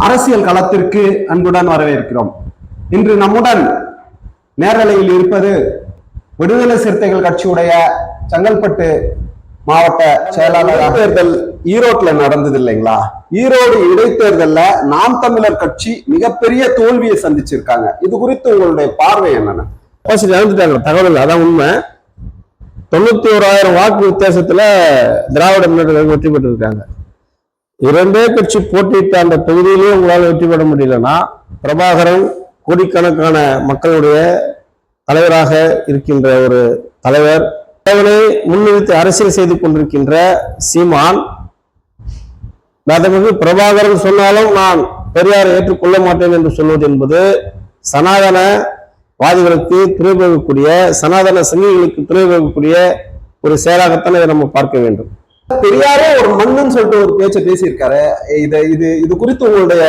அரசியல் களத்திற்கு அன்புடன் வரவேற்கிறோம். இன்று நம்முடன் நேரலையில் இருப்பது விடுதலை சிறுத்தைகள் கட்சியுடைய செங்கல்பட்டு மாவட்ட செயலாளர். தேர்தல் ஈரோட்ல நடந்தது இல்லைங்களா? ஈரோடு இடைத்தேர்தல்ல நாம் தமிழர் கட்சி மிகப்பெரிய தோல்வியை சந்திச்சிருக்காங்க. இது குறித்து உங்களுடைய பார்வை என்னன்னா? தகவல் அதான் உண்மை. 91,000 வாக்கு வித்தியாசத்துல திராவிட முன்னேற்ற கழகம் வெற்றி பெற்றிருக்காங்க. இரண்டே கட்சி போட்டியிட்ட அந்த தொகுதியிலேயே உங்களால் வெற்றி பெற முடியலன்னா, பிரபாகரன் கோடிக்கணக்கான மக்களுடைய தலைவராக இருக்கின்ற ஒரு தலைவர், தலைவனை முன்னிறுத்தி அரசியல் செய்து கொண்டிருக்கின்ற சீமான், அதற்கு பிரபாகரன் சொன்னாலும் நான் பெரியாரை ஏற்றுக்கொள்ள மாட்டேன் என்று சொல்வது என்பது சனாதன வாதிகளுக்கு துணை போகக்கூடிய, சனாதன சங்கிகளுக்கு துணை போகக்கூடிய ஒரு செயலாகத்தான் இதை நம்ம பார்க்க வேண்டும். பெரியாரே ஒரு மண்ணுன்னு சொல்லிட்டு ஒரு பேச்சை பேசியிருக்காரு. இது குறித்து உங்களுடைய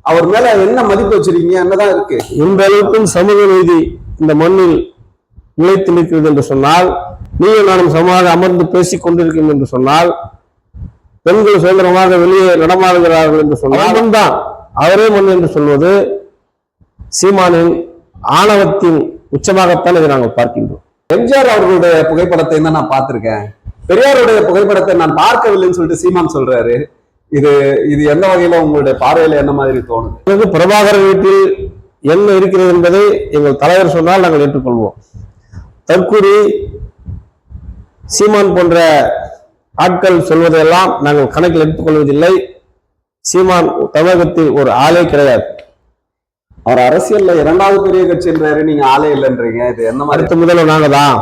அவர் மேல என்ன மதிப்பு வச்சிருக்கீங்க? என்னதான் இருக்கு? இந்த அளவுக்கும் சமூக நீதி இந்த மண்ணில் நிலைத்து நிற்கிறது என்று சொன்னால், நீங்கள் நானும் சமமாக அமர்ந்து பேசிக் கொண்டிருக்கிறோம் என்று சொன்னால், பெண்கள் சுதந்திரமாக வெளியே நடமாடுகிறார்கள் என்று சொன்னால் தான் அவரே மண் என்று சொல்வது சீமானின் ஆணவத்தின் உச்சமாகத்தான் இதை நாங்கள் பார்க்கின்றோம். எம்ஜிஆர் அவர்களுடைய புகைப்படத்தை நான் பார்த்திருக்கேன், பெரியாருடைய புகைப்படத்தை நான் பார்க்கவில்லைன்னு சொல்லிட்டு சீமான் சொல்றாரு. இது எந்த வகையில உங்களுடைய பார்வையில என்ன மாதிரி தோணுது? பிரபாகரன் வீட்டில் என்ன இருக்கிறது என்பதை எங்கள் தலைவர் சொன்னால் நாங்கள் ஏற்றுக்கொள்வோம். தற்கூரி சீமான் போன்ற ஆட்கள் சொல்வதையெல்லாம் நாங்கள் கணக்கில் எடுத்துக்கொள்வதில்லை. சீமான் தமிழகத்தில் ஒரு ஆளே கிடையாது. அவர் அரசியல்ல 2வது பெரிய கட்சி என்றாரு, நீங்க ஆளே இல்லைன்றீங்க. இது என்ன மாதிரி? அடுத்த முதல்ல நாங்க தான்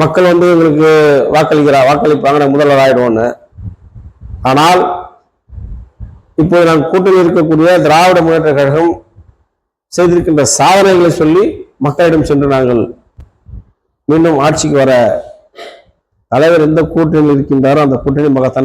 மக்கள் எங்களுக்கு வாக்களிப்பாங்க, முதல்வர் ஆயிடுவோன்னு. ஆனால் இப்போது நான் கூட்டணி இருக்கக்கூடிய திராவிட முன்னேற்ற கழகம் செய்திருக்கின்ற சாதனைகளை சொல்லி மக்களிடம் சென்று நாங்கள் மீண்டும் ஆட்சிக்கு வர தலைவர் எந்த கூட்டணியில் இருக்கின்றாரோ அந்த கூட்டணி மகத்தான